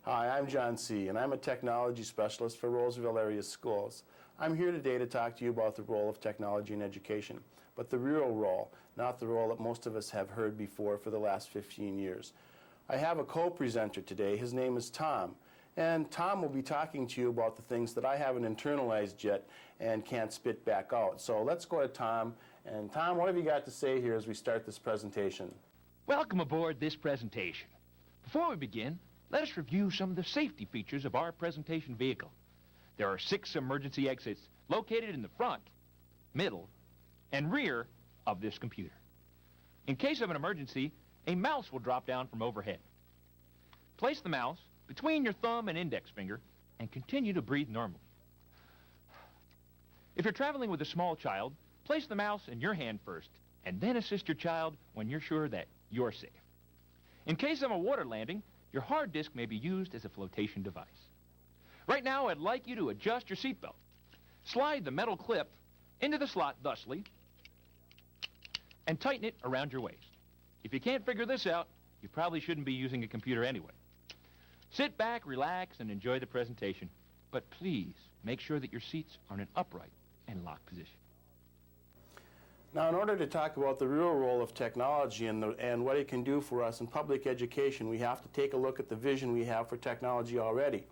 Hi, I'm John C., and I'm a technology specialist for Roseville Area Schools. I'm here today to talk to you about the role of technology in education, but the real role, not the role that most of us have heard before for the last 15 years. I have a co-presenter today. His name is Tom, and Tom will be talking to you about the things that I haven't internalized yet and can't spit back out. So let's go to Tom. And Tom, what have you got to say here as we start this presentation? Welcome aboard this presentation. Before we begin, let us review some of the safety features of our presentation vehicle. There are 6 emergency exits located in the front, middle, and rear of this computer. In case of an emergency, a mouse will drop down from overhead. Place the mouse between your thumb and index finger and continue to breathe normally. If you're traveling with a small child, place the mouse in your hand first and then assist your child when you're sure that you're safe. In case of a water landing, your hard disk may be used as a flotation device. Right now, I'd like you to adjust your seatbelt. Slide the metal clip into the slot thusly and tighten it around your waist. If you can't figure this out, you probably shouldn't be using a computer anyway. Sit back, relax, and enjoy the presentation. But please make sure that your seats are in an upright and locked position. Now, in order to talk about the real role of technology and what it can do for us in public education, we have to take a look at the vision we have for technology already.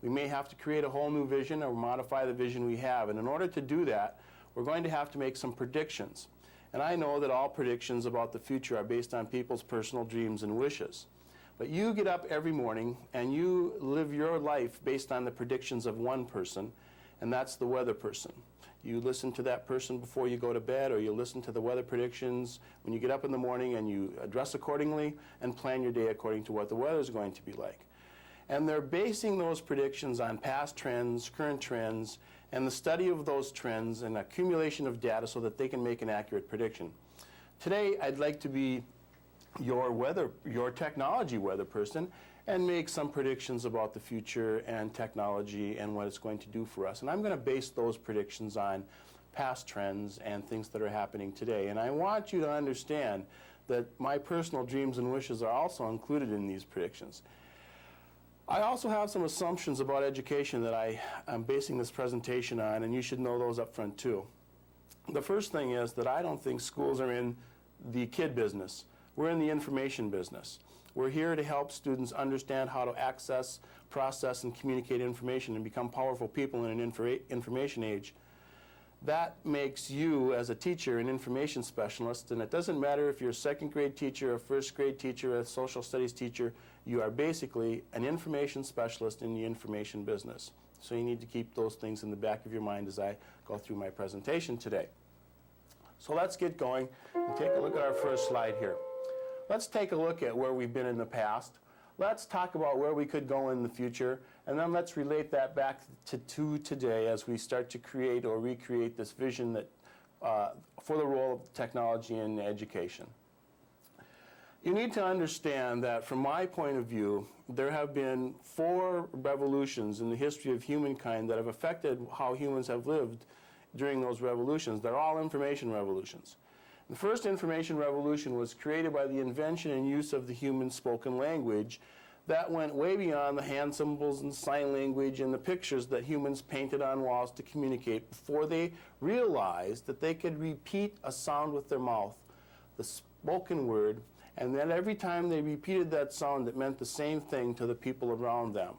We may have to create a whole new vision or modify the vision we have. And in order to do that, we're going to have to make some predictions. And I know that all predictions about the future are based on people's personal dreams and wishes. But you get up every morning and you live your life based on the predictions of one person, and that's the weather person. You listen to that person before you go to bed, or you listen to the weather predictions when you get up in the morning, and you dress accordingly and plan your day according to what the weather is going to be like. And they're basing those predictions on past trends, current trends, and the study of those trends and accumulation of data so that they can make an accurate prediction. Today, I'd like to be your technology weather person and make some predictions about the future and technology and what it's going to do for us. And I'm going to base those predictions on past trends and things that are happening today. And I want you to understand that my personal dreams and wishes are also included in these predictions. I also have some assumptions about education that I'm basing this presentation on, and you should know those up front too. The first thing is that I don't think schools are in the kid business. We're in the information business. We're here to help students understand how to access, process, and communicate information and become powerful people in an information age. That makes you, as a teacher, an information specialist, and it doesn't matter if you're a second grade teacher, a first grade teacher, a social studies teacher, you are basically an information specialist in the information business. So you need to keep those things in the back of your mind as I go through my presentation today. So let's get going and take a look at our first slide here. Let's take a look at where we've been in the past. Let's talk about where we could go in the future, and then let's relate that back to today as we start to create or recreate this vision that, for the role of technology in education. You need to understand that from my point of view, there have been 4 revolutions in the history of humankind that have affected how humans have lived during those revolutions. They're all information revolutions. The first information revolution was created by the invention and use of the human spoken language that went way beyond the hand symbols and sign language and the pictures that humans painted on walls to communicate before they realized that they could repeat a sound with their mouth, the spoken word, and then every time they repeated that sound, it meant the same thing to the people around them.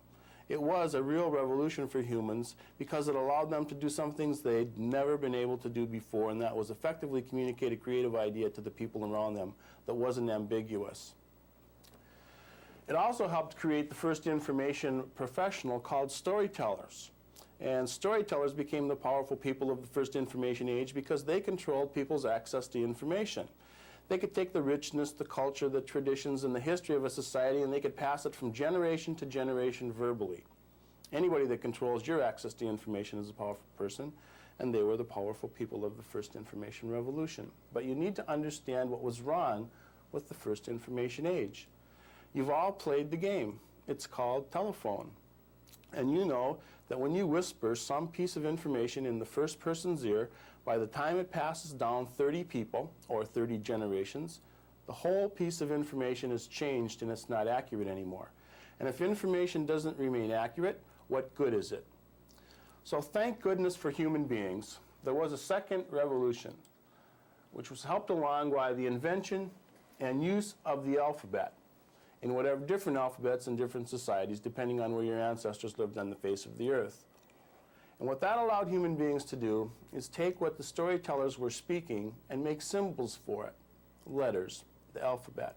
It was a real revolution for humans because it allowed them to do some things they'd never been able to do before, and that was effectively communicate a creative idea to the people around them that wasn't ambiguous. It also helped create the first information professional called storytellers. And storytellers became the powerful people of the first information age because they controlled people's access to information. They could take the richness, the culture, the traditions, and the history of a society, and they could pass it from generation to generation verbally. Anybody that controls your access to information is a powerful person, and they were the powerful people of the first information revolution. But you need to understand what was wrong with the first information age. You've all played the game. It's called telephone. And you know that when you whisper some piece of information in the first person's ear, by the time it passes down 30 people, or 30 generations, the whole piece of information is changed and it's not accurate anymore. And if information doesn't remain accurate, what good is it? So thank goodness for human beings, there was a second revolution, which was helped along by the invention and use of the alphabet in whatever different alphabets in different societies, depending on where your ancestors lived on the face of the earth. And what that allowed human beings to do is take what the storytellers were speaking and make symbols for it, letters, the alphabet.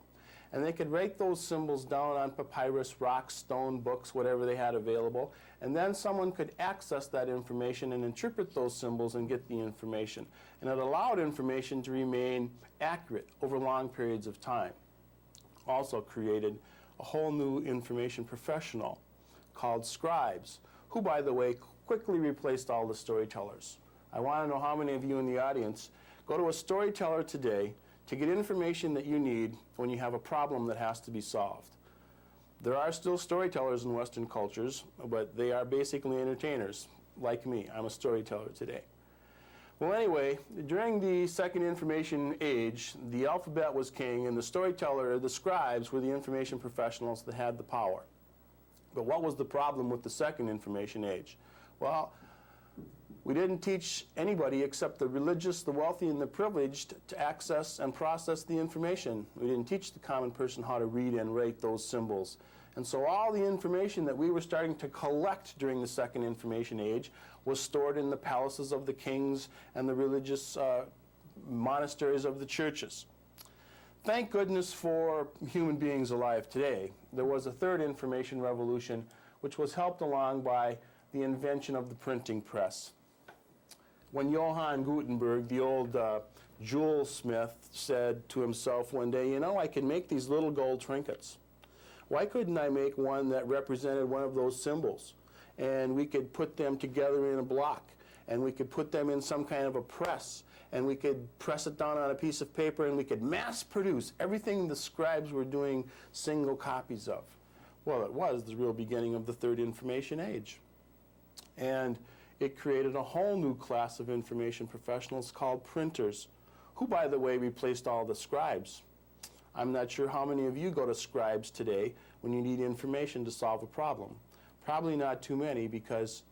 And they could write those symbols down on papyrus, rocks, stone, books, whatever they had available, and then someone could access that information and interpret those symbols and get the information. And it allowed information to remain accurate over long periods of time. Also created a whole new information professional called scribes, who, by the way, quickly replaced all the storytellers. I want to know how many of you in the audience go to a storyteller today to get information that you need when you have a problem that has to be solved. There are still storytellers in Western cultures, but they are basically entertainers, like me. I'm a storyteller today. Well, anyway, during the Second Information Age, the alphabet was king, and the storyteller, the scribes, were the information professionals that had the power. But what was the problem with the Second Information Age? Well, we didn't teach anybody except the religious, the wealthy, and the privileged to access and process the information. We didn't teach the common person how to read and write those symbols. And so all the information that we were starting to collect during the Second Information Age was stored in the palaces of the kings and the religious monasteries of the churches. Thank goodness for human beings alive today. There was a third information revolution, which was helped along by the invention of the printing press. When Johann Gutenberg, the old jewel smith, said to himself one day, you know, I can make these little gold trinkets. Why couldn't I make one that represented one of those symbols? And we could put them together in a block, and we could put them in some kind of a press, and we could press it down on a piece of paper, and we could mass produce everything the scribes were doing single copies of. Well, it was the real beginning of the Third Information Age. And it created a whole new class of information professionals called printers, who, by the way, replaced all the scribes. I'm not sure how many of you go to scribes today when you need information to solve a problem. Probably not too many, because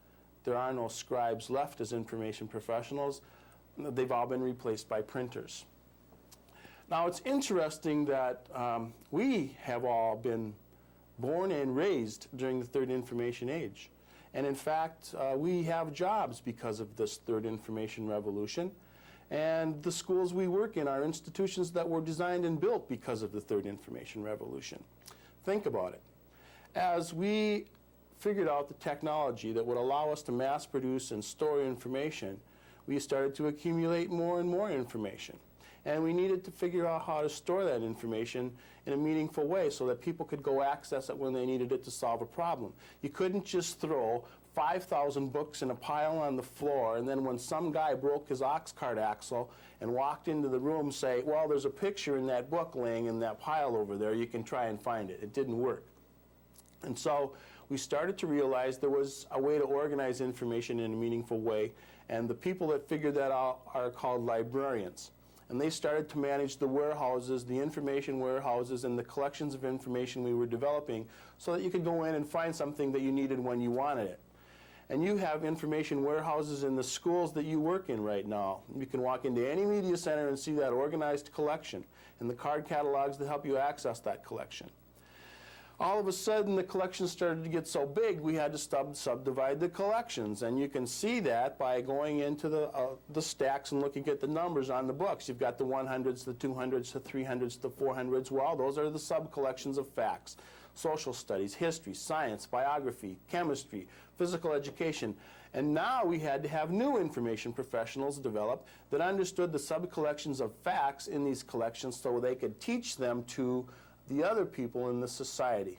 there are no scribes left as information professionals. They've all been replaced by printers. Now, it's interesting that we have all been born and raised during the Third Information Age. And in fact, we have jobs because of this Third Information Revolution. And the schools we work in are institutions that were designed and built because of the Third Information Revolution. Think about it. As we figured out the technology that would allow us to mass produce and store information, we started to accumulate more and more information. And we needed to figure out how to store that information in a meaningful way so that people could go access it when they needed it to solve a problem. You couldn't just throw 5,000 books in a pile on the floor, and then when some guy broke his ox cart axle and walked into the room, say, well, there's a picture in that book laying in that pile over there, you can try and find it. It didn't work. And so we started to realize there was a way to organize information in a meaningful way, and the people that figured that out are called librarians. And they started to manage the warehouses, the information warehouses, and the collections of information we were developing so that you could go in and find something that you needed when you wanted it. And you have information warehouses in the schools that you work in right now. You can walk into any media center and see that organized collection and the card catalogs that help you access that collection. All of a sudden, the collections started to get so big, we had to subdivide the collections. And you can see that by going into the stacks and looking at the numbers on the books. You've got the 100s, the 200s, the 300s, the 400s. Well, those are the sub-collections of facts. Social studies, history, science, biography, chemistry, physical education. And now we had to have new information professionals develop that understood the sub-collections of facts in these collections so they could teach them to the other people in the society.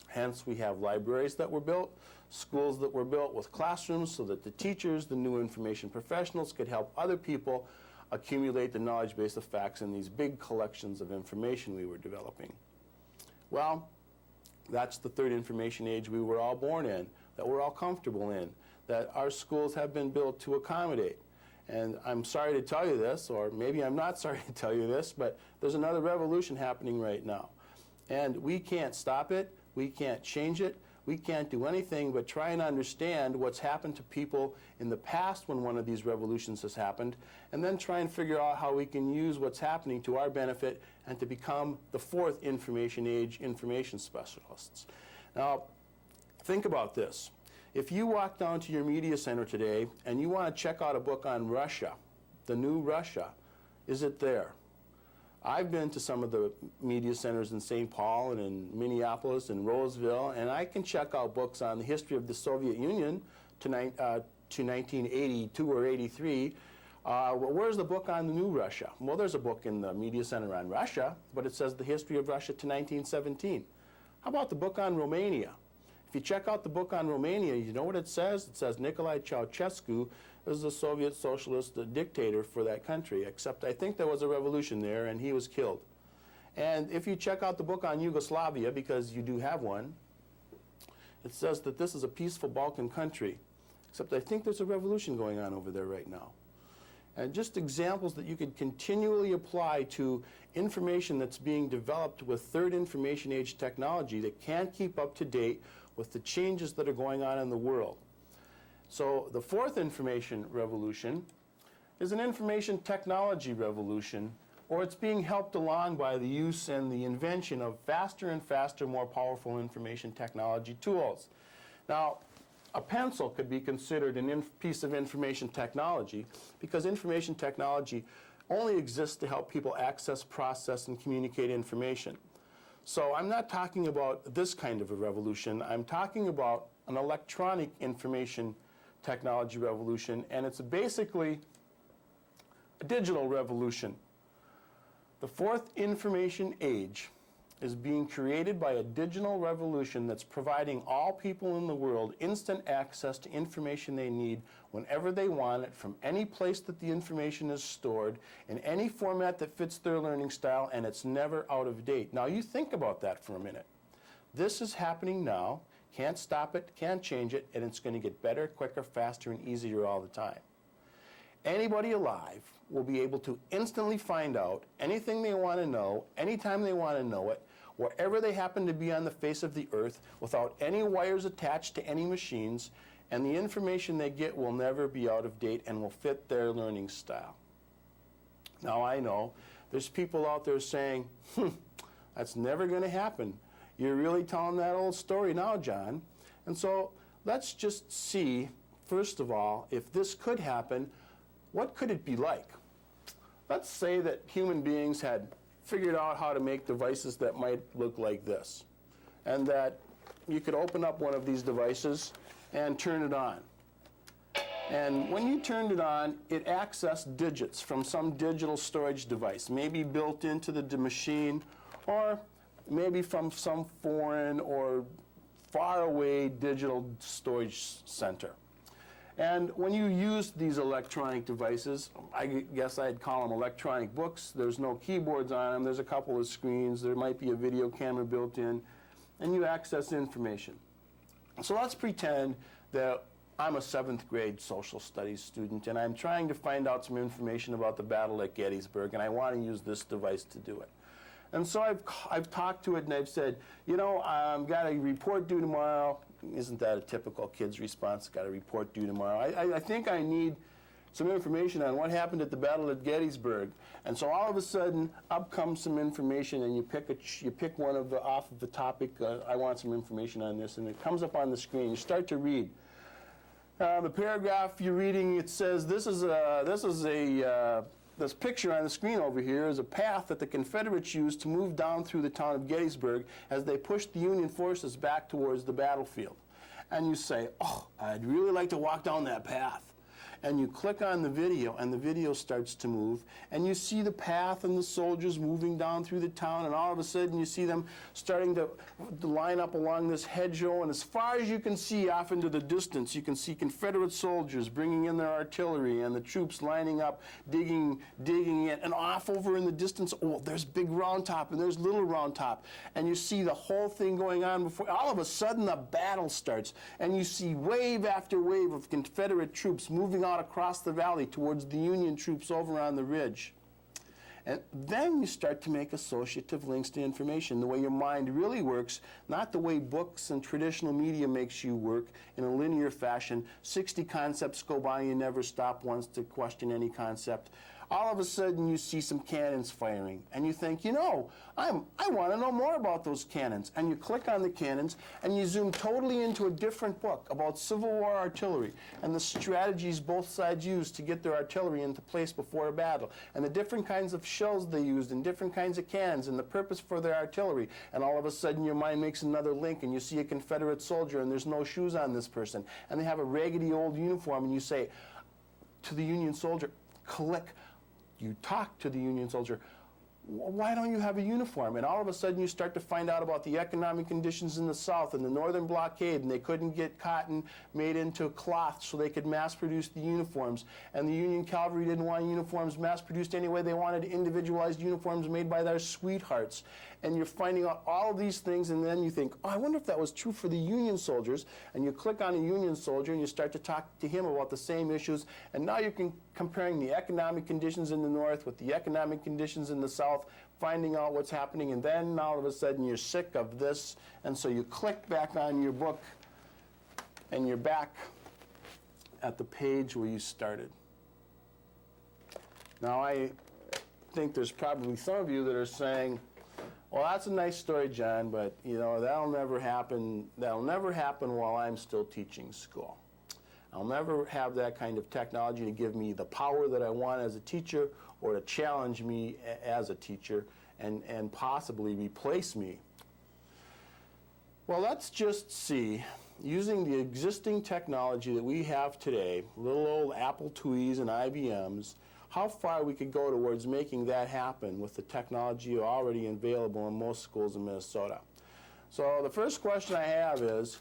Hence, we have libraries that were built, schools that were built with classrooms so that the teachers, the new information professionals, could help other people accumulate the knowledge base of facts in these big collections of information we were developing. Well, that's the Third Information Age we were all born in, that we're all comfortable in, that our schools have been built to accommodate. And I'm sorry to tell you this, or maybe I'm not sorry to tell you this, but there's another revolution happening right now. And we can't stop it, We can't change it. We can't do anything but try and understand what's happened to people in the past when one of these revolutions has happened, and then try and figure out how we can use what's happening to our benefit and to become the fourth information age information specialists. Now, think about this. If you walk down to your media center today and you want to check out a book on Russia, the new Russia, is it there? I've been to some of the media centers in St. Paul and in Minneapolis and Roseville, and I can check out books on the history of the Soviet Union to 1982 or 83. Well, where's the book on the new Russia? Well, there's a book in the media center on Russia, but it says the history of Russia to 1917. How about the book on Romania? If you check out the book on Romania, you know what it says? It says Nicolae Ceausescu is the Soviet socialist dictator for that country, except I think there was a revolution there and he was killed. And if you check out the book on Yugoslavia, because you do have one, it says that this is a peaceful Balkan country, except I think there's a revolution going on over there right now. And just examples that you could continually apply to information that's being developed with third information age technology that can't keep up to date with the changes that are going on in the world. So the fourth information revolution is an information technology revolution, or it's being helped along by the use and the invention of faster and faster, more powerful information technology tools. Now, a pencil could be considered a piece of information technology because information technology only exists to help people access, process, and communicate information. So I'm not talking about this kind of a revolution. I'm talking about an electronic information technology revolution, and it's basically a digital revolution. The fourth information age is being created by a digital revolution that's providing all people in the world instant access to information they need whenever they want it, from any place that the information is stored, in any format that fits their learning style, and it's never out of date. Now you think about that for a minute. This is happening now. Can't stop it, can't change it, and it's going to get better, quicker, faster, and easier all the time. Anybody alive will be able to instantly find out anything they want to know, anytime they want to know it, wherever they happen to be on the face of the earth, without any wires attached to any machines, and the information they get will never be out of date and will fit their learning style. Now I know there's people out there saying, that's never going to happen. You're really telling that old story now, John. And so let's just see, first of all, if this could happen, what could it be like? Let's say that human beings had figured out how to make devices that might look like this, and that you could open up one of these devices and turn it on. And when you turned it on, it accessed digits from some digital storage device, maybe built into the machine, or maybe from some foreign or faraway digital storage center. And when you use these electronic devices, I guess I'd call them electronic books. There's no keyboards on them. There's a couple of screens. There might be a video camera built in, and you access information. So let's pretend that I'm a 7th grade social studies student, and I'm trying to find out some information about the battle at Gettysburg, and I want to use this device to do it. And so I've talked to it, and I've said, you know, I've got a report due tomorrow. Isn't that a typical kid's response? Got a report due tomorrow. I think I need some information on what happened at the Battle at Gettysburg. And so all of a sudden, up comes some information, and you pick one of the off of the topic. I want some information on this, and it comes up on the screen. You start to read. The paragraph you're reading, it says this picture on the screen over here is a path that the Confederates used to move down through the town of Gettysburg as they pushed the Union forces back towards the battlefield. And you say, oh, I'd really like to walk down that path. And you click on the video, and the video starts to move, and you see the path and the soldiers moving down through the town, and all of a sudden you see them starting to line up along this hedgerow, and as far as you can see off into the distance, you can see Confederate soldiers bringing in their artillery, and the troops lining up, digging in, and off over in the distance, oh, there's Big Round Top, and there's Little Round Top, and you see the whole thing going on before, all of a sudden the battle starts, and you see wave after wave of Confederate troops moving on across the valley towards the Union troops over on the ridge. And then you start to make associative links to information, the way your mind really works, not the way books and traditional media makes you work in a linear fashion. 60 concepts go by, you never stop once to question any concept. All of a sudden you see some cannons firing, and you think, you know, I want to know more about those cannons. And you click on the cannons, and you zoom totally into a different book about Civil War artillery, and the strategies both sides used to get their artillery into place before a battle, and the different kinds of shells they used, and different kinds of cannons, and the purpose for their artillery. And all of a sudden your mind makes another link, and you see a Confederate soldier, and there's no shoes on this person, and they have a raggedy old uniform, and you say to the Union soldier, click. You talk to the Union soldier, why don't you have a uniform? And all of a sudden you start to find out about the economic conditions in the South and the Northern blockade, and they couldn't get cotton made into cloth so they could mass produce the uniforms. And the Union cavalry didn't want uniforms mass produced anyway. They wanted individualized uniforms made by their sweethearts. And you're finding out all of these things, and then you think, oh, I wonder if that was true for the Union soldiers. And you click on a Union soldier and you start to talk to him about the same issues. And now you're comparing the economic conditions in the North with the economic conditions in the South, finding out what's happening, and then all of a sudden you're sick of this, and so you click back on your book, and you're back at the page where you started. Now I think there's probably some of you that are saying, well, that's a nice story, John, but you know, that'll never happen while I'm still teaching school. I'll never have that kind of technology to give me the power that I want as a teacher, or to challenge me as a teacher and possibly replace me. Well, let's just see, using the existing technology that we have today, little old Apple IIs and IBMs, how far we could go towards making that happen with the technology already available in most schools in Minnesota. So the first question I have is,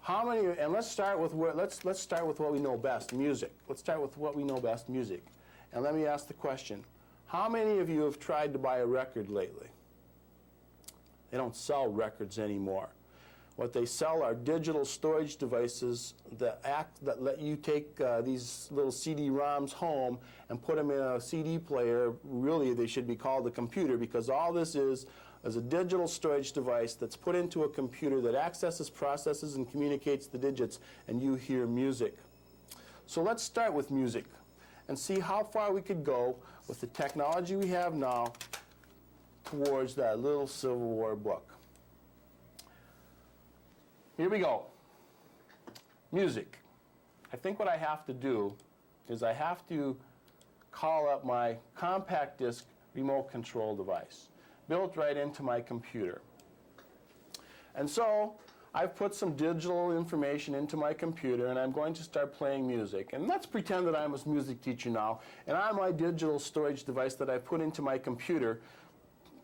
how many, and let's start with what we know best, music. Let's start with what we know best, music. And let me ask the question, how many of you have tried to buy a record lately? They don't sell records anymore. What they sell are digital storage devices that let you take these little CD-ROMs home and put them in a CD player. Really, they should be called a computer, because all this is a digital storage device that's put into a computer that accesses, processes, and communicates the digits, and you hear music. So let's start with music and see how far we could go with the technology we have now towards that little Civil War book. Here we go. Music. I think what I have to do is I have to call up my compact disc remote control device, built right into my computer. And so I've put some digital information into my computer, and I'm going to start playing music. And let's pretend that I'm a music teacher now, and on my digital storage device that I put into my computer,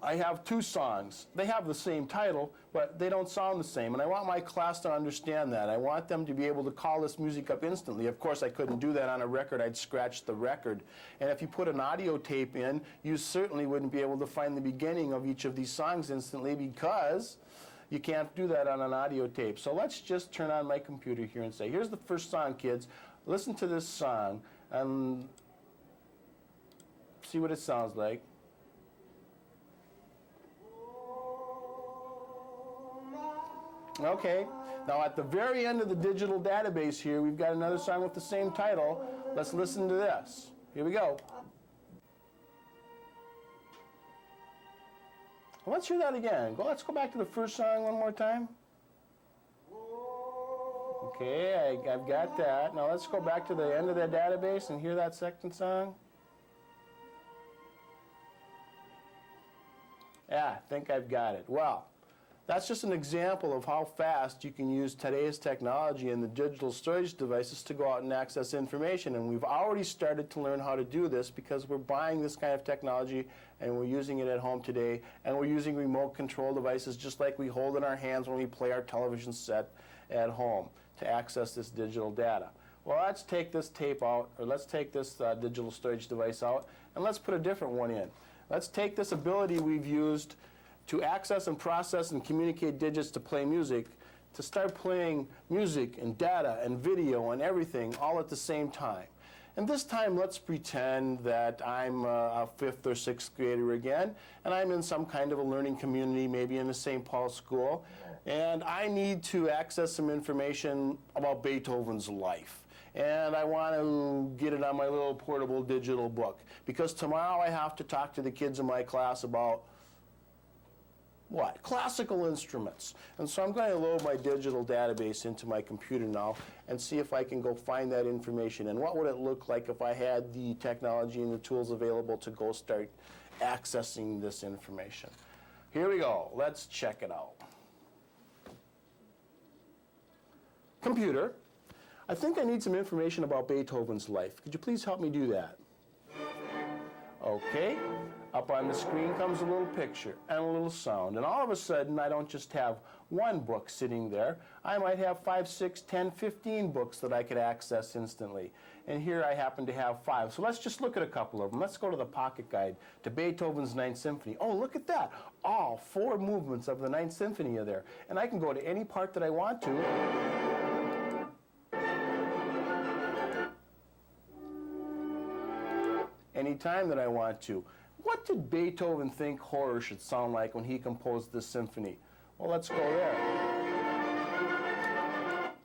I have two songs. They have the same title, but they don't sound the same. And I want my class to understand that. I want them to be able to call this music up instantly. Of course, I couldn't do that on a record. I'd scratch the record. And if you put an audio tape in, you certainly wouldn't be able to find the beginning of each of these songs instantly, because you can't do that on an audio tape. So let's just turn on my computer here and say, here's the first song, kids. Listen to this song and see what it sounds like. Okay, now at the very end of the digital database here, we've got another song with the same title. Let's listen to this. Here we go. Well, let's hear that again. Let's go back to the first song one more time. Okay, I've got that. Now let's go back to the end of the database and hear that second song. Yeah, I think I've got it. Well, that's just an example of how fast you can use today's technology and the digital storage devices to go out and access information. And we've already started to learn how to do this because we're buying this kind of technology and we're using it at home today. And we're using remote control devices just like we hold in our hands when we play our television set at home to access this digital data. Well, let's take this tape out, or let's take this digital storage device out, and let's put a different one in. Let's take this ability we've used to access and process and communicate digits to play music, to start playing music and data and video and everything all at the same time. And this time, let's pretend that I'm a 5th or 6th grader again, and I'm in some kind of a learning community, maybe in the St. Paul school, and I need to access some information about Beethoven's life. And I want to get it on my little portable digital book, because tomorrow I have to talk to the kids in my class about what? Classical instruments. And so I'm going to load my digital database into my computer now and see if I can go find that information. And what would it look like if I had the technology and the tools available to go start accessing this information? Here we go. Let's check it out. Computer, I think I need some information about Beethoven's life. Could you please help me do that? Okay. Up on the screen comes a little picture and a little sound. And all of a sudden, I don't just have one book sitting there. I might have 5, 6, 10, 15 books that I could access instantly. And here I happen to have 5. So let's just look at a couple of them. Let's go to the pocket guide to Beethoven's Ninth Symphony. Oh, look at that. All 4 movements of the Ninth Symphony are there. And I can go to any part that I want to. Anytime that I want to. What did Beethoven think horror should sound like when he composed this symphony? Well, let's go there.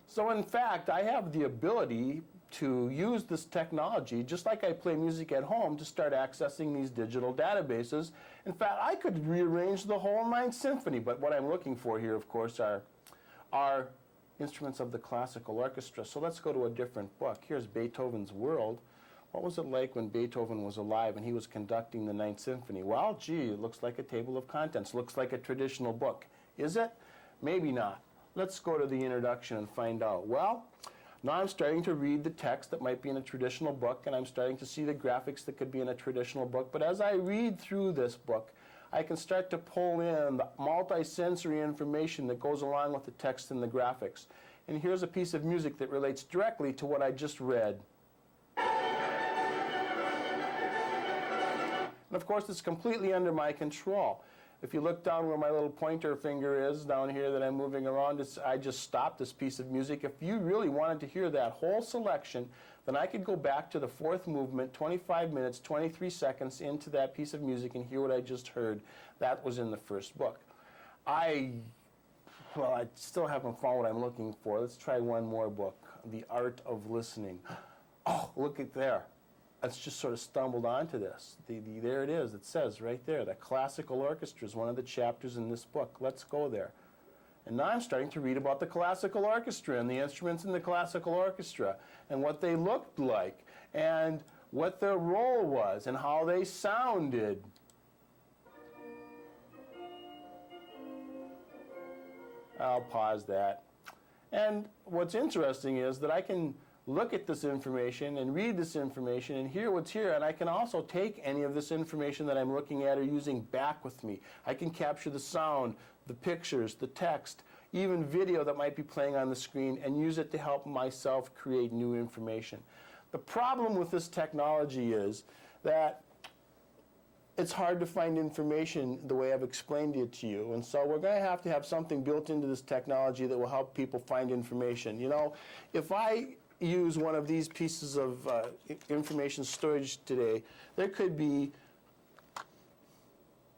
So in fact, I have the ability to use this technology, just like I play music at home, to start accessing these digital databases. In fact, I could rearrange the whole Ninth Symphony, but what I'm looking for here, of course, are instruments of the classical orchestra. So let's go to a different book. Here's Beethoven's World. What was it like when Beethoven was alive and he was conducting the Ninth Symphony? Well, gee, it looks like a table of contents. Looks like a traditional book. Is it? Maybe not. Let's go to the introduction and find out. Well, now I'm starting to read the text that might be in a traditional book, and I'm starting to see the graphics that could be in a traditional book. But as I read through this book, I can start to pull in the multi-sensory information that goes along with the text and the graphics. And here's a piece of music that relates directly to what I just read. And of course, it's completely under my control. If you look down where my little pointer finger is down here that I'm moving around, I just stopped this piece of music. If you really wanted to hear that whole selection, then I could go back to the 4th movement, 25 minutes, 23 seconds into that piece of music and hear what I just heard. That was in the first book. I still haven't found what I'm looking for. Let's try one more book, The Art of Listening. Oh, look at there. I just sort of stumbled onto this. There it is. It says right there, the classical orchestra is one of the chapters in this book. Let's go there. And now I'm starting to read about the classical orchestra and the instruments in the classical orchestra and what they looked like and what their role was and how they sounded. I'll pause that. And what's interesting is that I can look at this information and read this information and hear what's here, and I can also take any of this information that I'm looking at or using back with me. I can capture the sound, the pictures, the text, even video that might be playing on the screen, and use it to help myself create new information. The problem with this technology is that it's hard to find information the way I've explained it to you, and so we're going to have something built into this technology that will help people find information. You know, if I use one of these pieces of information storage today, there could be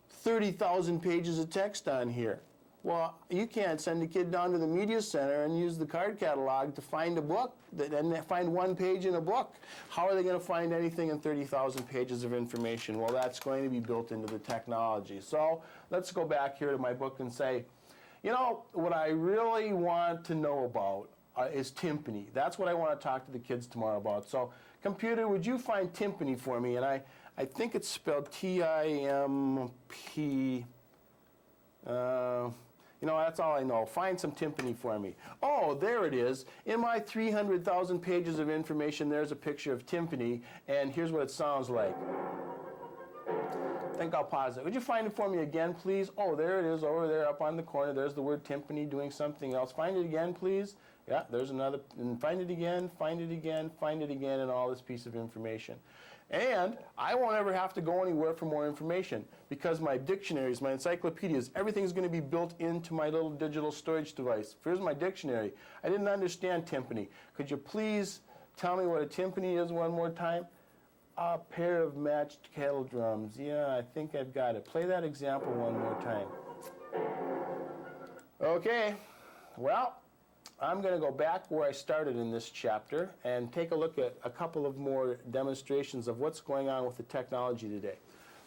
30,000 pages of text on here. Well, you can't send a kid down to the media center and use the card catalog to find a book and find one page in a book. How are they going to find anything in 30,000 pages of information? Well, that's going to be built into the technology. So let's go back here to my book and say, you know, what I really want to know about is timpani. That's what I want to talk to the kids tomorrow about. So, computer, would you find timpani for me? And I think it's spelled T-I-M-P. You know, that's all I know. Find some timpani for me. Oh, there it is. In my 300,000 pages of information, there's a picture of timpani, and here's what it sounds like. I think I'll pause it. Would you find it for me again, please? Oh, there it is over there up on the corner. There's the word timpani doing something else. Find it again, please. Yeah, there's another. And find it again, find it again, find it again, and all this piece of information. And I won't ever have to go anywhere for more information because my dictionaries, my encyclopedias, everything's going to be built into my little digital storage device. Here's my dictionary. I didn't understand timpani. Could you please tell me what a timpani is one more time? A pair of matched kettle drums. Yeah, I think I've got it. Play that example one more time. Okay, well, I'm going to go back where I started in this chapter and take a look at a couple of more demonstrations of what's going on with the technology today.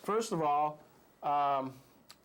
First of all,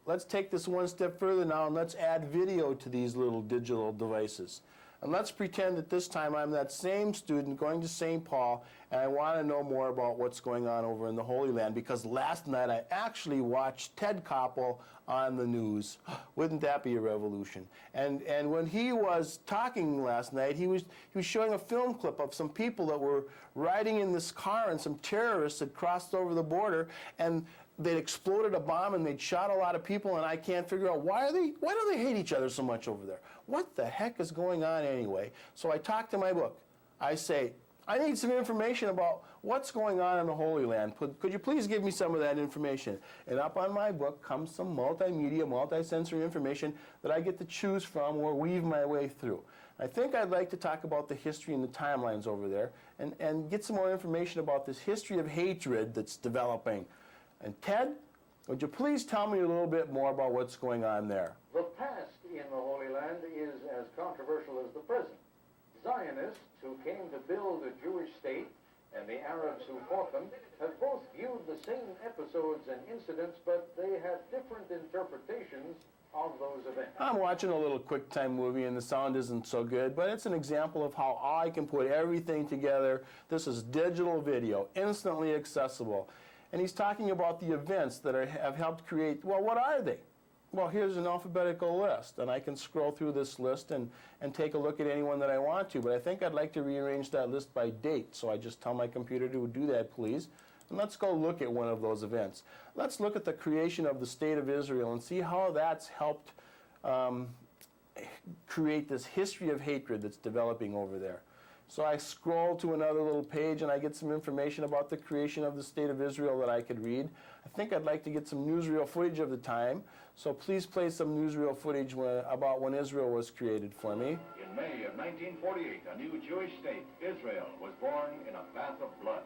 let's take this one step further now and let's add video to these little digital devices. And let's pretend that this time I'm that same student going to St. Paul and I want to know more about what's going on over in the Holy Land, because last night I actually watched Ted Koppel on the news. Wouldn't that be a revolution? And when he was talking last night, he was showing a film clip of some people that were riding in this car and some terrorists had crossed over the border and they'd exploded a bomb and they'd shot a lot of people, and I can't figure out why do they hate each other so much over there? What the heck is going on anyway? So I talk to my book. I say, I need some information about what's going on in the Holy Land. Could you please give me some of that information? And up on my book comes some multimedia, multisensory information that I get to choose from or weave my way through. I think I'd like to talk about the history and the timelines over there and get some more information about this history of hatred that's developing. And Ted, would you please tell me a little bit more about what's going on there? The past in the Holy Land is as controversial as the present. Zionists who came to build a Jewish state and the Arabs who fought them have both viewed the same episodes and incidents, but they have different interpretations of those events. I'm watching a little QuickTime movie and the sound isn't so good, but it's an example of how I can put everything together. This is digital video, instantly accessible. And he's talking about the events that have helped create, well, what are they? Well, here's an alphabetical list, and I can scroll through this list and take a look at anyone that I want to, but I think I'd like to rearrange that list by date, so I just tell my computer to do that, please. And let's go look at one of those events. Let's look at the creation of the State of Israel and see how that's helped create this history of hatred that's developing over there. So I scroll to another little page and I get some information about the creation of the State of Israel that I could read. I think I'd like to get some newsreel footage of the time. So please play some newsreel footage about when Israel was created for me. In May of 1948, a new Jewish state, Israel, was born in a bath of blood.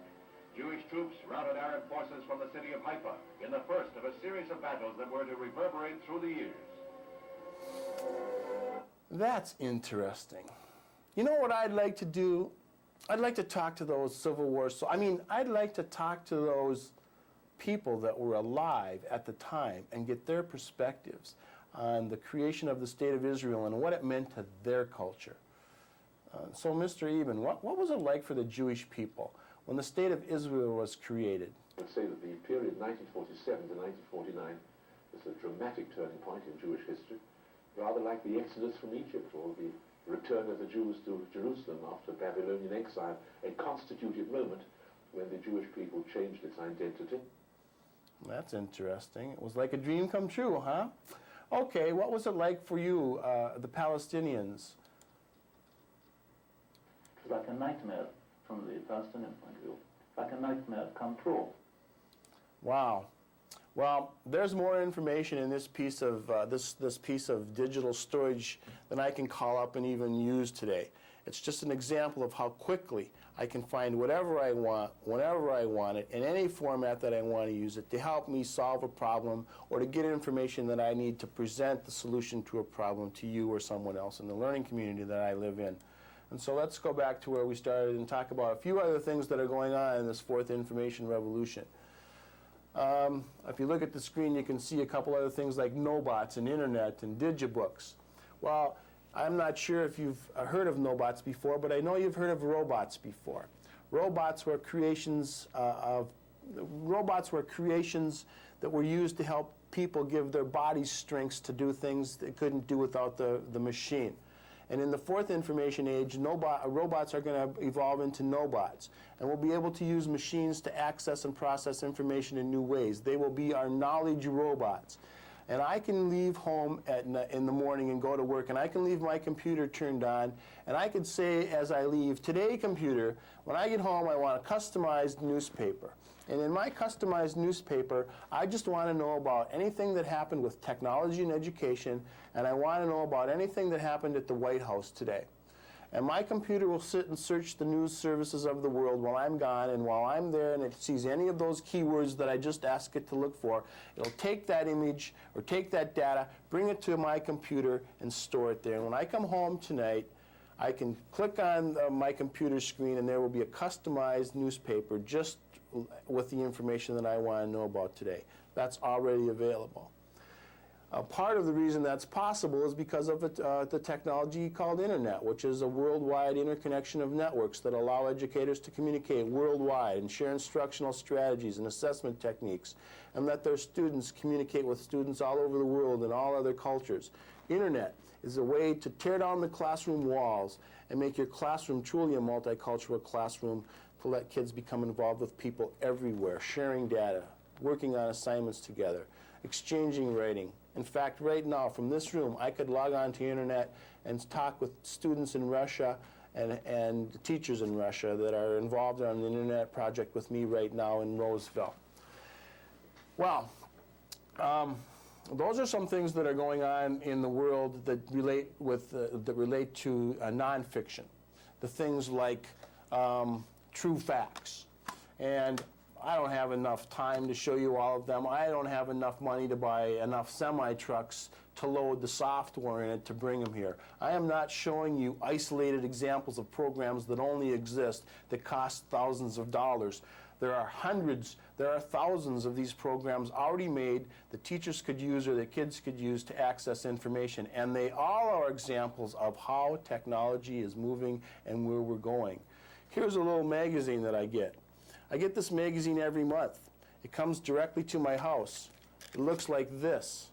Jewish troops routed Arab forces from the city of Haifa in the first of a series of battles that were to reverberate through the years. That's interesting. You know what I'd like to do? I'd like to talk to those Civil War, I'd like to talk to those people that were alive at the time and get their perspectives on the creation of the State of Israel and what it meant to their culture. So, Mr. Eben, what was it like for the Jewish people when the State of Israel was created? I'd say that the period 1947 to 1949 is a dramatic turning point in Jewish history, rather like the Exodus from Egypt or the return of the Jews to Jerusalem after Babylonian exile, a constituted moment when the Jewish people changed its identity. That's interesting. It was like a dream come true, huh? Okay, what was it like for you, the Palestinians? It was like a nightmare from the Palestinian point of view, like a nightmare come true. Wow. Well, there's more information in this piece of this piece of digital storage than I can call up and even use today. It's just an example of how quickly I can find whatever I want, whenever I want it, in any format that I want to use it to help me solve a problem or to get information that I need to present the solution to a problem to you or someone else in the learning community that I live in. And so let's go back to where we started and talk about a few other things that are going on in this fourth information revolution. If you look at the screen, you can see a couple other things like Nobots and Internet and Digibooks. Well, I'm not sure if you've heard of Nobots before, but I know you've heard of robots before. Robots were creations that were used to help people give their bodies strengths to do things they couldn't do without the machine. And in the fourth information age, robots are going to evolve into Nobots. And we'll be able to use machines to access and process information in new ways. They will be our knowledge robots. And I can leave home in the morning and go to work, and I can leave my computer turned on, and I could say as I leave, "Today, computer, when I get home, I want a customized newspaper." And in my customized newspaper, I just want to know about anything that happened with technology and education, and I want to know about anything that happened at the White House today. And my computer will sit and search the news services of the world while I'm gone, and while I'm there and it sees any of those keywords that I just asked it to look for, it'll take that image or take that data, bring it to my computer, and store it there. And when I come home tonight, I can click on my computer screen and there will be a customized newspaper just with the information that I want to know about today. That's already available. Part of the reason that's possible is because of the technology called Internet, which is a worldwide interconnection of networks that allow educators to communicate worldwide and share instructional strategies and assessment techniques, and let their students communicate with students all over the world and all other cultures. Internet is a way to tear down the classroom walls and make your classroom truly a multicultural classroom, to let kids become involved with people everywhere, sharing data, working on assignments together, exchanging writing. In fact, right now, from this room, I could log on to the Internet and talk with students in Russia and teachers in Russia that are involved on the Internet project with me right now in Roseville. Well, those are some things that are going on in the world that relate to nonfiction. The things like true facts. And I don't have enough time to show you all of them. I don't have enough money to buy enough semi-trucks to load the software in it to bring them here. I am not showing you isolated examples of programs that only exist that cost thousands of dollars. There are hundreds, there are thousands of these programs already made that teachers could use or that kids could use to access information. And they all are examples of how technology is moving and where we're going. Here's a little magazine that I get. I get this magazine every month. It comes directly to my house. It looks like this.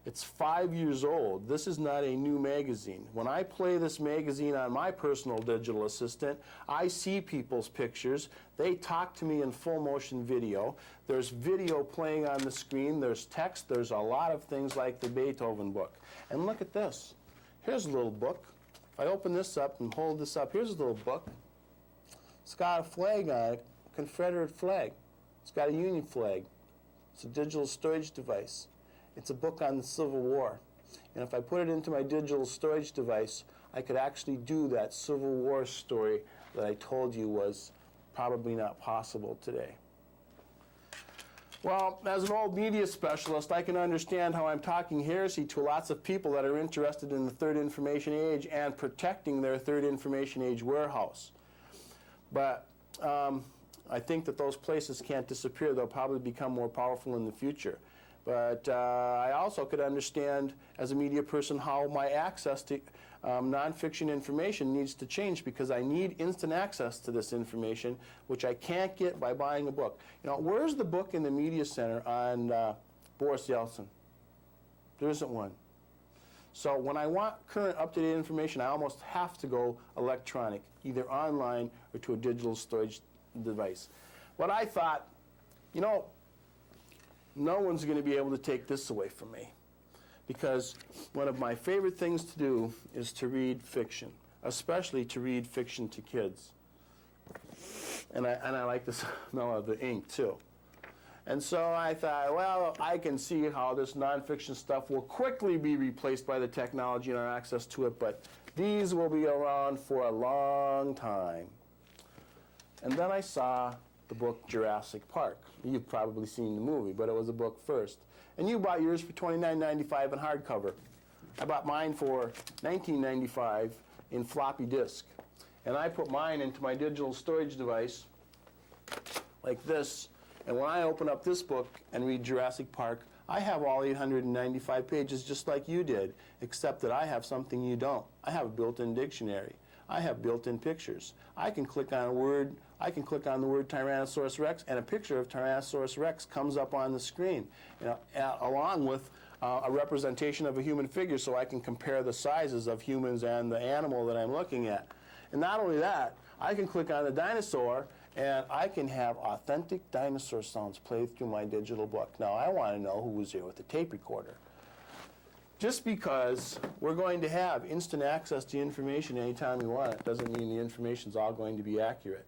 It's 5 years old. This is not a new magazine. When I play this magazine on my personal digital assistant, I see people's pictures. They talk to me in full motion video. There's video playing on the screen. There's text. There's a lot of things like the Beethoven book. And look at this. Here's a little book. If I open this up and hold this up, here's a little book. It's got a flag on it. Confederate flag. It's got a Union flag. It's a digital storage device. It's a book on the Civil War. And if I put it into my digital storage device, I could actually do that Civil War story that I told you was probably not possible today. Well, as an old media specialist, I can understand how I'm talking heresy to lots of people that are interested in the third information age and protecting their third information age warehouse. But I think that those places can't disappear. They'll probably become more powerful in the future. But I also could understand, as a media person, how my access to nonfiction information needs to change, because I need instant access to this information, which I can't get by buying a book. You know, where's the book in the media center on Boris Yeltsin? There isn't one. So when I want current, up-to-date information, I almost have to go electronic, either online or to a digital storage device. But I thought, you know, no one's going to be able to take this away from me, because one of my favorite things to do is to read fiction, especially to read fiction to kids. And I like the smell of the ink, too. And so I thought, well, I can see how this nonfiction stuff will quickly be replaced by the technology and our access to it, but these will be around for a long time. And then I saw the book Jurassic Park. You've probably seen the movie, but it was a book first. And you bought yours for $29.95 in hardcover. I bought mine for $19.95 in floppy disk. And I put mine into my digital storage device like this. And when I open up this book and read Jurassic Park, I have all 895 pages just like you did, except that I have something you don't. I have a built-in dictionary. I have built-in pictures. I can click on a word. I can click on the word Tyrannosaurus Rex, and a picture of Tyrannosaurus Rex comes up on the screen, you know, along with a representation of a human figure, so I can compare the sizes of humans and the animal that I'm looking at. And not only that, I can click on the dinosaur, and I can have authentic dinosaur sounds played through my digital book. Now, I want to know who was there with the tape recorder. Just because we're going to have instant access to information anytime we want it doesn't mean the information's all going to be accurate.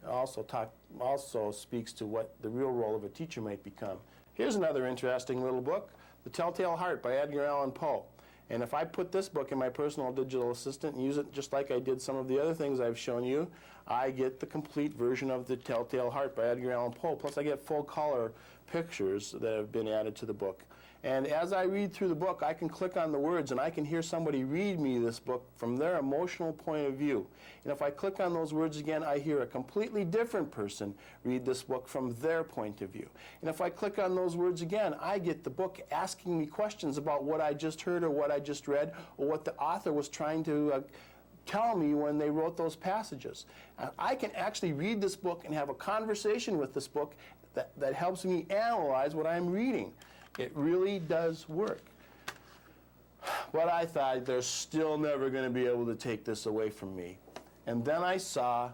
It also speaks to what the real role of a teacher might become. Here's another interesting little book, The Telltale Heart by Edgar Allan Poe. And if I put this book in my personal digital assistant and use it just like I did some of the other things I've shown you, I get the complete version of The Telltale Heart by Edgar Allan Poe. Plus I get full color pictures that have been added to the book. And as I read through the book, I can click on the words and I can hear somebody read me this book from their emotional point of view. And if I click on those words again, I hear a completely different person read this book from their point of view. And if I click on those words again, I get the book asking me questions about what I just heard or what I just read or what the author was trying to tell me when they wrote those passages. I can actually read this book and have a conversation with this book that helps me analyze what I'm reading. It really does work. But I thought they're still never going to be able to take this away from me. And then I saw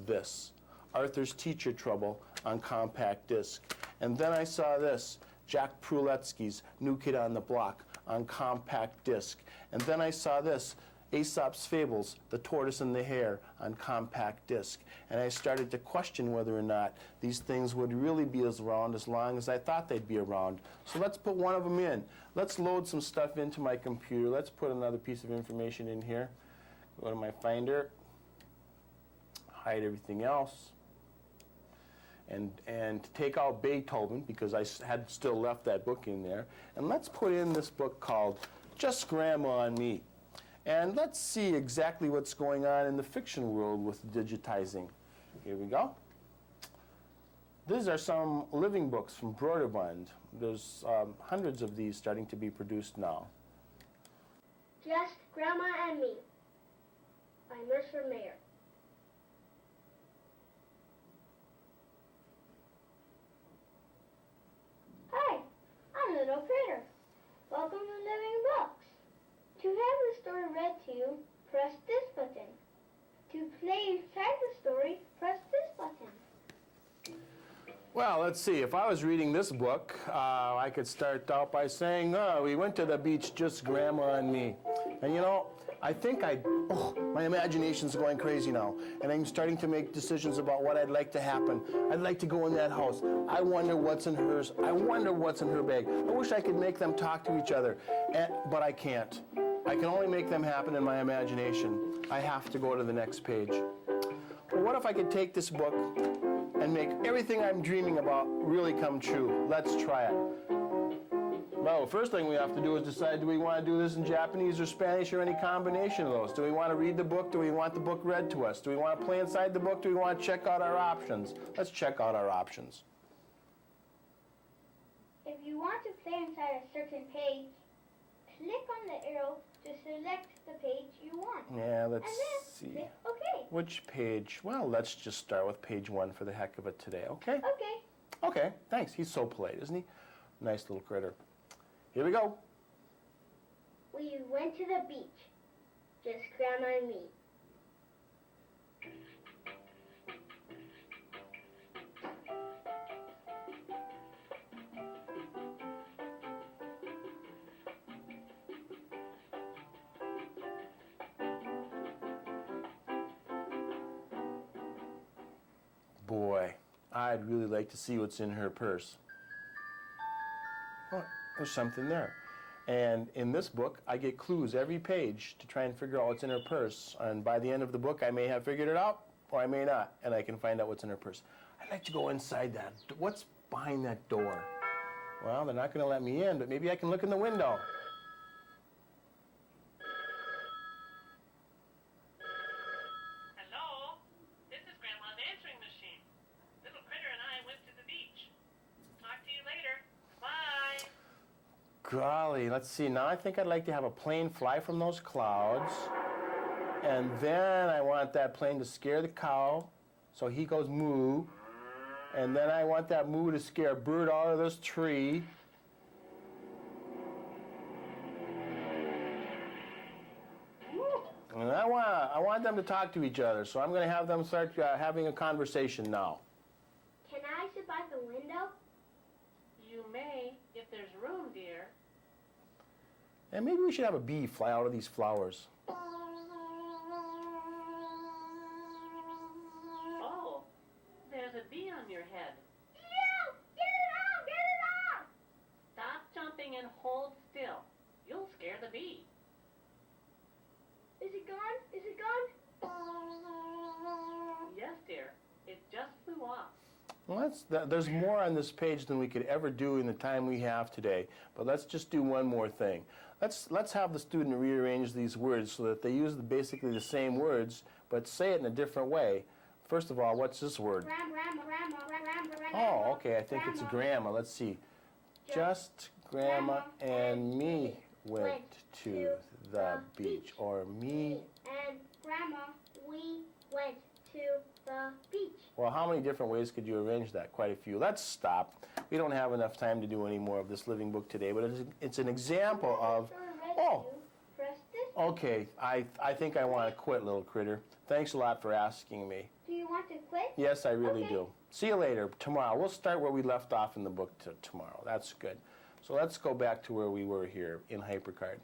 this, Arthur's Teacher Trouble on compact disc. And then I saw this, Jack Pruletsky's New Kid on the Block on compact disc. And then I saw this, Aesop's Fables, The Tortoise and the Hare on compact disc. And I started to question whether or not these things would really be around as long as I thought they'd be around. So let's put one of them in. Let's load some stuff into my computer. Let's put another piece of information in here. Go to my Finder, hide everything else, and take out Beethoven, because I had still left that book in there. And let's put in this book called Just Grandma and Me. And let's see exactly what's going on in the fiction world with digitizing. Here we go. These are some living books from Broderbund. There's hundreds of these starting to be produced now. Just Grandma and Me by Mercer Mayer. Hi, I'm Little Critter. Welcome to Living Books. To have the story read to you, press this button. To play inside the story, press this button. Well, let's see. If I was reading this book, I could start out by saying, oh, we went to the beach, just Grandma and me. And you know, I think my imagination's going crazy now. And I'm starting to make decisions about what I'd like to happen. I'd like to go in that house. I wonder what's in hers. I wonder what's in her bag. I wish I could make them talk to each other, but I can't. I can only make them happen in my imagination. I have to go to the next page. Well, what if I could take this book and make everything I'm dreaming about really come true? Let's try it. Well, the first thing we have to do is decide, do we want to do this in Japanese or Spanish or any combination of those? Do we want to read the book? Do we want the book read to us? Do we want to play inside the book? Do we want to check out our options? Let's check out our options. If you want to play inside a certain page, click on the arrow to select the page you want. Yeah, let's and then see. Click OK. Which page? Well, let's just start with page 1 for the heck of it today, okay? Okay. Okay, thanks. He's so polite, isn't he? Nice little critter. Here we go. We went to the beach, just Grandma and me. Boy, I'd really like to see what's in her purse. Oh, there's something there. And in this book, I get clues every page to try and figure out what's in her purse. And by the end of the book, I may have figured it out, or I may not, and I can find out what's in her purse. I'd like to go inside that. What's behind that door? Well, they're not going to let me in, but maybe I can look in the window. Hello? This is Grandma's answering machine. Little Critter and I went to the beach. Talk to you later. Bye. Golly, let's see. Now I think I'd like to have a plane fly from those clouds. And then I want that plane to scare the cow, so he goes moo. And then I want that moo to scare a bird out of this tree. And I want them to talk to each other, so I'm going to have them start having a conversation now. Can I sit by the window? You may, if there's room, dear. And maybe we should have a bee fly out of these flowers. Oh, there's a bee on your head. Yeah! Get it out! Get it out! Stop jumping and hold still. You'll scare the bee. Well, there's more on this page than we could ever do in the time we have today, but let's just do one more thing. Let's have the student rearrange these words so that they use basically the same words, but say it in a different way. First of all, what's this word? Oh, okay, I think it's grandma. Let's see. Just grandma and me went to the beach, or me and grandma, we went to the beach. Well, how many different ways could you arrange that? Quite a few. Let's stop. We don't have enough time to do any more of this living book today, but it's an example of, oh, okay, I think I want to quit, little critter. Thanks a lot for asking me. Do you want to quit? Yes, I really do. See you later, tomorrow. We'll start where we left off in the book tomorrow. That's good. So let's go back to where we were here in HyperCard.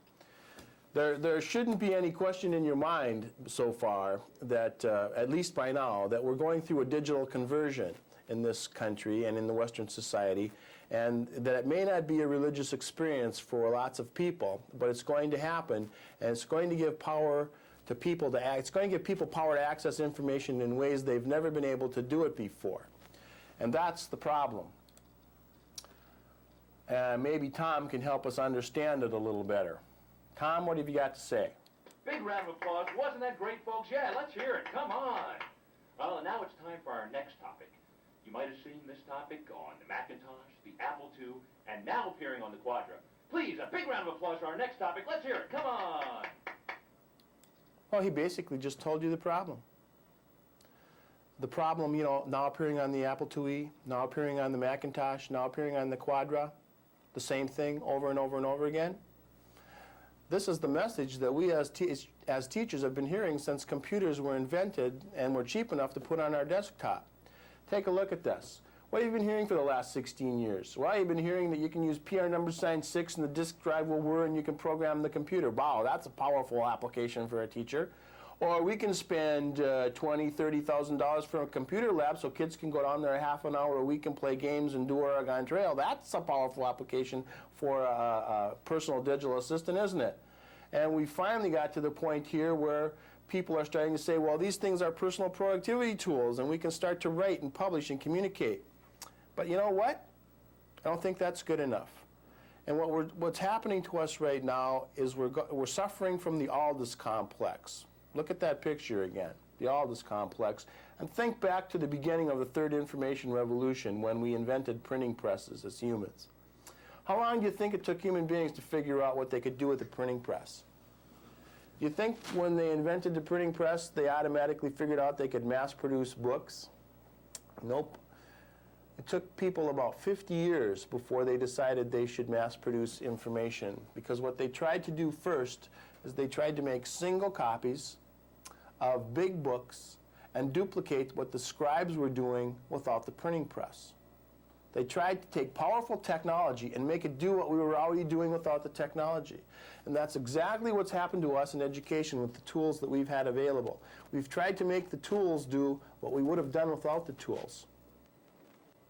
There shouldn't be any question in your mind so far that, at least by now, that we're going through a digital conversion in this country and in the Western society, and that it may not be a religious experience for lots of people, but it's going to happen, and it's going to give power to people to act. It's going to give people power to access information in ways they've never been able to do it before. And that's the problem. Maybe Tom can help us understand it a little better. Tom, what have you got to say? Big round of applause. Wasn't that great, folks? Yeah, let's hear it. Come on. Well, and now it's time for our next topic. You might have seen this topic on the Macintosh, the Apple II, and now appearing on the Quadra. Please, a big round of applause for our next topic. Let's hear it. Come on. Well, he basically just told you the problem. The problem, you know, now appearing on the Apple IIe, now appearing on the Macintosh, now appearing on the Quadra, the same thing over and over and over again. This is the message that we as teachers have been hearing since computers were invented and were cheap enough to put on our desktop. Take a look at this. What have you been hearing for the last 16 years? Well, you've been hearing that you can use PR number sign 6 and the disk drive will whir and you can program the computer. Wow, that's a powerful application for a teacher. Or we can spend $20,000, $30,000 for a computer lab so kids can go down there a half an hour a week and play games and do Oregon Trail. That's a powerful application for a personal digital assistant, isn't it? And we finally got to the point here where people are starting to say, well, these things are personal productivity tools and we can start to write and publish and communicate. But you know what? I don't think that's good enough. And what's happening to us right now is we're suffering from the Aldous complex. Look at that picture again, the Aldous complex, and think back to the beginning of the third information revolution when we invented printing presses as humans. How long do you think it took human beings to figure out what they could do with the printing press? Do you think when they invented the printing press, they automatically figured out they could mass produce books? Nope. It took people about 50 years before they decided they should mass produce information, because what they tried to do first is they tried to make single copies of big books and duplicate what the scribes were doing without the printing press. They tried to take powerful technology and make it do what we were already doing without the technology. And that's exactly what's happened to us in education with the tools that we've had available. We've tried to make the tools do what we would have done without the tools.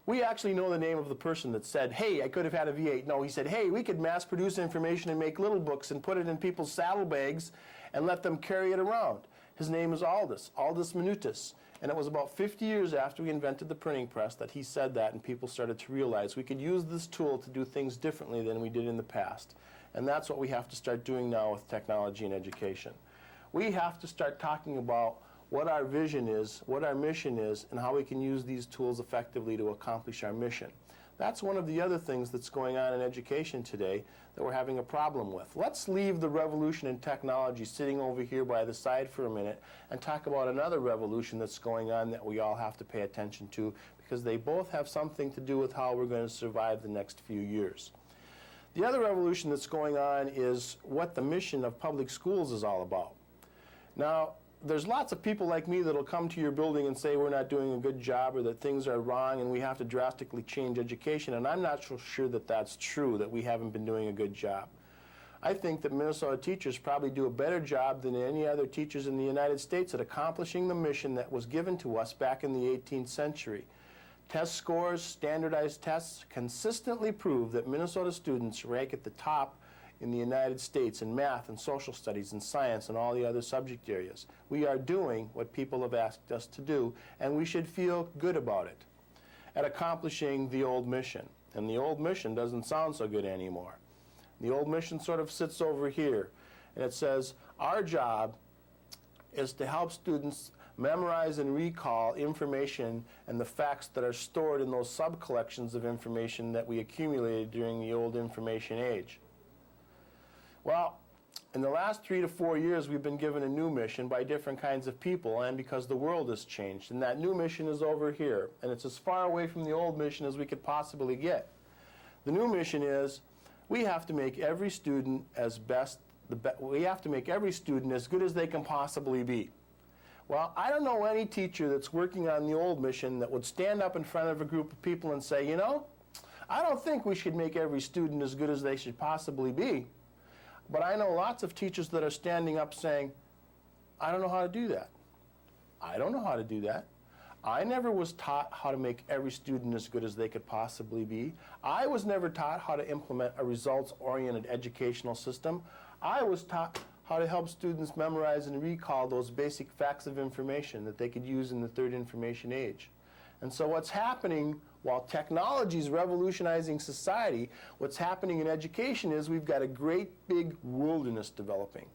We actually know the name of the person that said, hey, I could have had a V8. No, he said, hey, we could mass produce information and make little books and put it in people's saddlebags and let them carry it around. His name is Aldous Manutius. And it was about 50 years after we invented the printing press that he said that, and people started to realize we could use this tool to do things differently than we did in the past. And that's what we have to start doing now with technology and education. We have to start talking about what our vision is, what our mission is, and how we can use these tools effectively to accomplish our mission. That's one of the other things that's going on in education today that we're having a problem with. Let's leave the revolution in technology sitting over here by the side for a minute and talk about another revolution that's going on that we all have to pay attention to, because they both have something to do with how we're going to survive the next few years. The other revolution that's going on is what the mission of public schools is all about. Now, there's lots of people like me that'll come to your building and say we're not doing a good job or that things are wrong and we have to drastically change education, and I'm not so sure that that's true, that we haven't been doing a good job. I think that Minnesota teachers probably do a better job than any other teachers in the United States at accomplishing the mission that was given to us back in the 18th century. Test scores, standardized tests consistently prove that Minnesota students rank at the top in the United States in math and social studies and science and all the other subject areas. We are doing what people have asked us to do, and we should feel good about it. at accomplishing the old mission. And the old mission doesn't sound so good anymore. The old mission sort of sits over here, and it says, our job is to help students memorize and recall information and the facts that are stored in those sub-collections of information that we accumulated during the old information age. Well, in the last 3 to 4 years, we've been given a new mission by different kinds of people, and because the world has changed. And that new mission is over here, and it's as far away from the old mission as we could possibly get. The new mission is we have to make every student we have to make every student as good as they can possibly be. Well, I don't know any teacher that's working on the old mission that would stand up in front of a group of people and say, you know, I don't think we should make every student as good as they should possibly be. But I know lots of teachers that are standing up saying, I don't know how to do that. I don't know how to do that. I never was taught how to make every student as good as they could possibly be. I was never taught how to implement a results-oriented educational system. I was taught how to help students memorize and recall those basic facts of information that they could use in the third information age. And so what's happening while technology is revolutionizing society, what's happening in education is we've got a great big wilderness developing.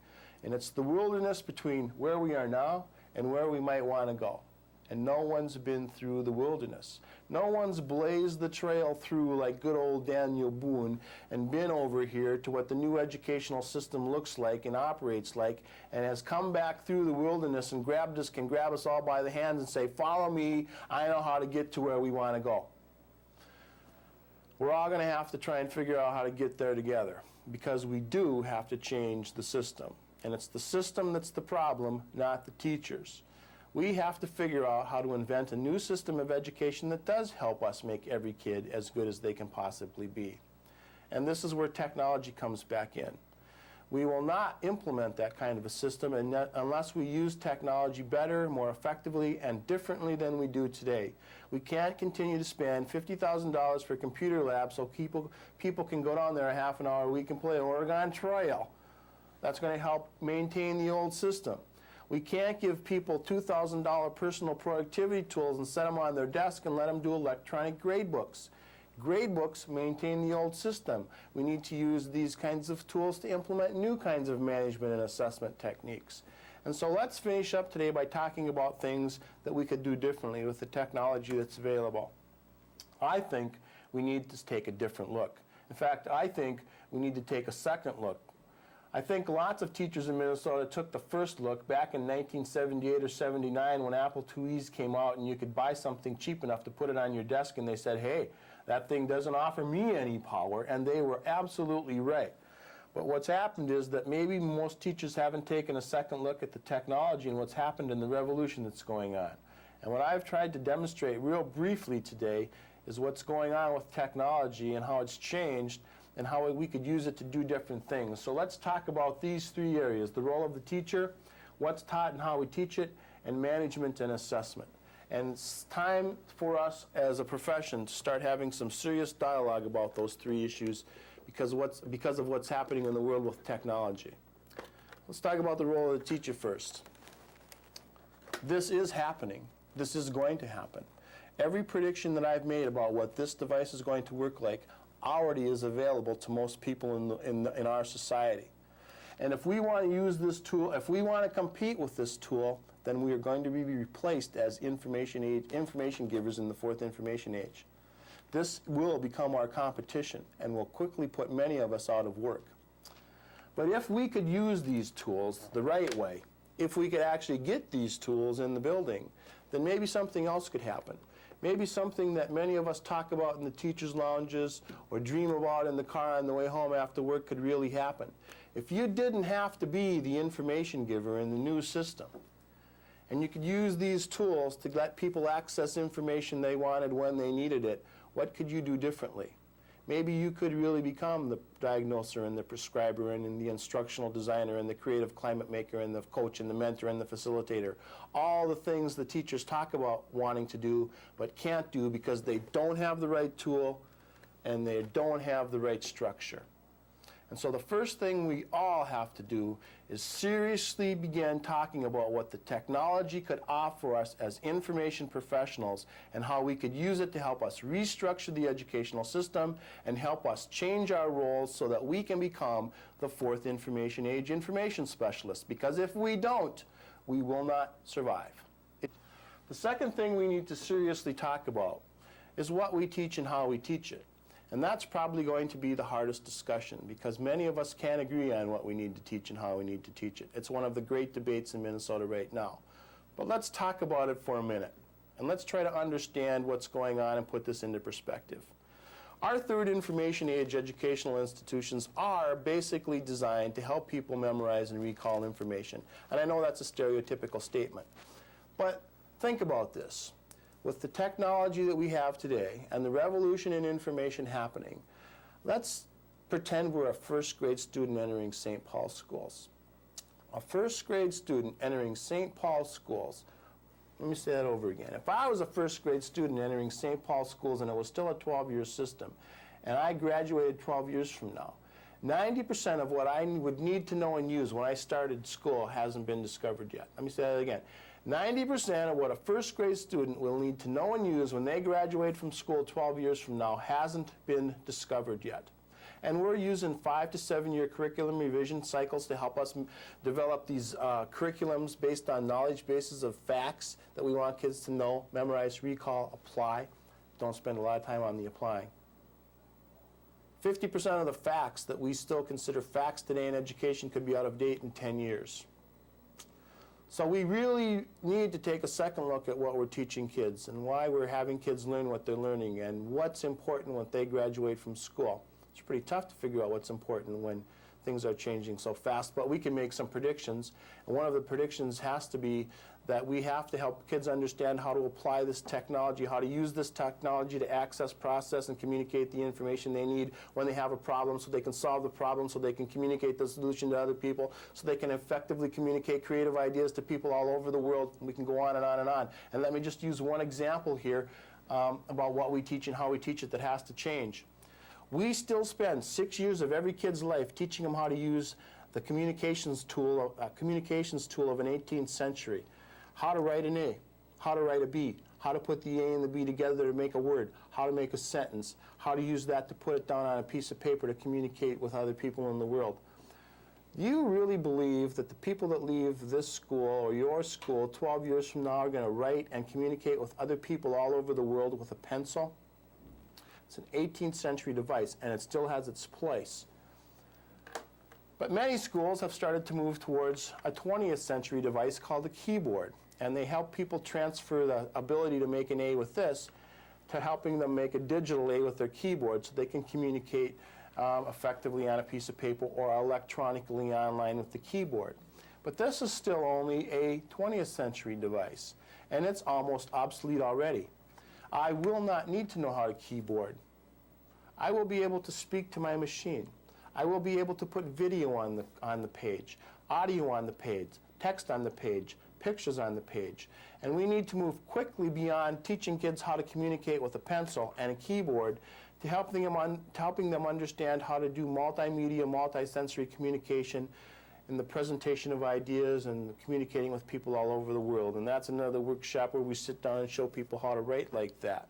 And it's the wilderness between where we are now and where we might want to go. And no one's been through the wilderness. No one's blazed the trail through like good old Daniel Boone and been over here to what the new educational system looks like and operates like, and has come back through the wilderness and can grab us all by the hands and say, follow me, I know how to get to where we want to go. We're all going to have to try and figure out how to get there together, because we do have to change the system. And it's the system that's the problem, not the teachers. We have to figure out how to invent a new system of education that does help us make every kid as good as they can possibly be. And this is where technology comes back in. We will not implement that kind of a system unless we use technology better, more effectively, and differently than we do today. We can't continue to spend $50,000 for computer labs so people can go down there a half an hour a week and play Oregon Trail. That's going to help maintain the old system. We can't give people $2,000 personal productivity tools and set them on their desk and let them do electronic grade books. Grade books maintain the old system. We need to use these kinds of tools to implement new kinds of management and assessment techniques. And so let's finish up today by talking about things that we could do differently with the technology that's available. I think we need to take a different look. In fact, I think we need to take a second look. I think lots of teachers in Minnesota took the first look back in 1978 or 79 when Apple IIes came out and you could buy something cheap enough to put it on your desk, and they said, hey, that thing doesn't offer me any power, and they were absolutely right. But what's happened is that maybe most teachers haven't taken a second look at the technology and what's happened in the revolution that's going on. And what I've tried to demonstrate real briefly today is what's going on with technology and how it's changed and how we could use it to do different things. So let's talk about these three areas: the role of the teacher, what's taught and how we teach it, and management and assessment. And it's time for us as a profession to start having some serious dialogue about those three issues because of what's happening in the world with technology. Let's talk about the role of the teacher first. This is happening. This is going to happen. Every prediction that I've made about what this device is going to work like already is available to most people in our society. And if we want to use this tool, if we want to compete with this tool, then we are going to be replaced as information givers in the fourth information age. This will become our competition and will quickly put many of us out of work. But if we could use these tools the right way, if we could actually get these tools in the building, then maybe something else could happen. Maybe something that many of us talk about in the teachers' lounges or dream about in the car on the way home after work could really happen. If you didn't have to be the information giver in the new system, and you could use these tools to let people access information they wanted when they needed it, what could you do differently? Maybe you could really become the diagnoser and the prescriber and the instructional designer and the creative climate maker and the coach and the mentor and the facilitator. All the things the teachers talk about wanting to do but can't do because they don't have the right tool and they don't have the right structure. And so the first thing we all have to do is seriously begin talking about what the technology could offer us as information professionals and how we could use it to help us restructure the educational system and help us change our roles so that we can become the fourth information age information specialist. Because if we don't, we will not survive. The second thing we need to seriously talk about is what we teach and how we teach it. And that's probably going to be the hardest discussion because many of us can't agree on what we need to teach and how we need to teach it. It's one of the great debates in Minnesota right now. But let's talk about it for a minute. And let's try to understand what's going on and put this into perspective. Our third information age educational institutions are basically designed to help people memorize and recall information. And I know that's a stereotypical statement. But think about this. With the technology that we have today and the revolution in information happening, let's pretend we're a first grade student entering St. Paul schools. A first grade student entering St. Paul schools, let me say that over again. If I was a first grade student entering St. Paul schools and it was still a 12-year system, and I graduated 12 years from now, 90% of what I would need to know and use when I started school hasn't been discovered yet. Let me say that again. 90% of what a first grade student will need to know and use when they graduate from school 12 years from now hasn't been discovered yet. And we're using 5 to 7 year curriculum revision cycles to help us develop these curriculums based on knowledge bases of facts that we want kids to know, memorize, recall, apply. Don't spend a lot of time on the applying. 50% of the facts that we still consider facts today in education could be out of date in 10 years. So we really need to take a second look at what we're teaching kids and why we're having kids learn what they're learning and what's important when they graduate from school. It's pretty tough to figure out what's important when things are changing so fast, but we can make some predictions. And one of the predictions has to be that we have to help kids understand how to apply this technology, how to use this technology to access, process, and communicate the information they need when they have a problem so they can solve the problem, so they can communicate the solution to other people, so they can effectively communicate creative ideas to people all over the world. We can go on and on and on. And let me just use one example here about what we teach and how we teach it that has to change. We still spend 6 years of every kid's life teaching them how to use the communications tool of an 18th century. How to write an A, how to write a B, how to put the A and the B together to make a word, how to make a sentence, how to use that to put it down on a piece of paper to communicate with other people in the world. Do you really believe that the people that leave this school or your school 12 years from now are going to write and communicate with other people all over the world with a pencil? It's an 18th century device, and it still has its place. But many schools have started to move towards a 20th century device called a keyboard, and they help people transfer the ability to make an A with this to helping them make a digital A with their keyboard so they can communicate effectively on a piece of paper or electronically online with the keyboard. But this is still only a 20th century device, and it's almost obsolete already. I will not need to know how to keyboard. I will be able to speak to my machine. I will be able to put video on the page, audio on the page, text on the page, pictures on the page. And we need to move quickly beyond teaching kids how to communicate with a pencil and a keyboard to helping them understand how to do multimedia, multisensory communication in the presentation of ideas and communicating with people all over the world. And that's another workshop where we sit down and show people how to write like that.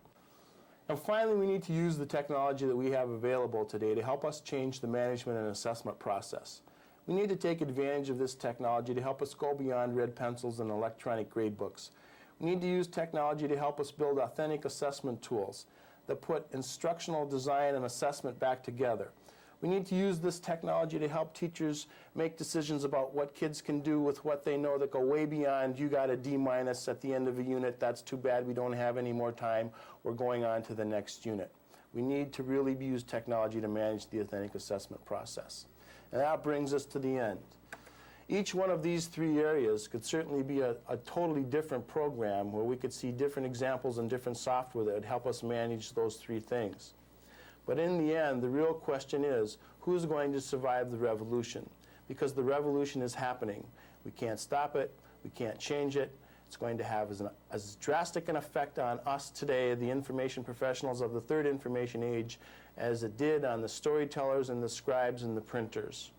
And finally, we need to use the technology that we have available today to help us change the management and assessment process. We need to take advantage of this technology to help us go beyond red pencils and electronic grade books. We need to use technology to help us build authentic assessment tools that put instructional design and assessment back together. We need to use this technology to help teachers make decisions about what kids can do with what they know that go way beyond, you got a D- at the end of a unit, that's too bad, we don't have any more time, we're going on to the next unit. We need to really use technology to manage the authentic assessment process. And that brings us to the end. Each one of these three areas could certainly be a totally different program where we could see different examples and different software that would help us manage those three things. But in the end, the real question is, who's going to survive the revolution? Because the revolution is happening. We can't stop it, we can't change it, it's going to have as drastic an effect on us today, the information professionals of the third information age, as it did on the storytellers and the scribes and the printers.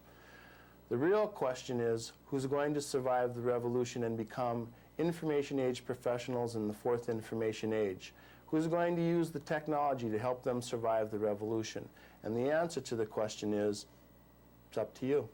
The real question is, who's going to survive the revolution and become information age professionals in the fourth information age? Who's going to use the technology to help them survive the revolution? And the answer to the question is, it's up to you.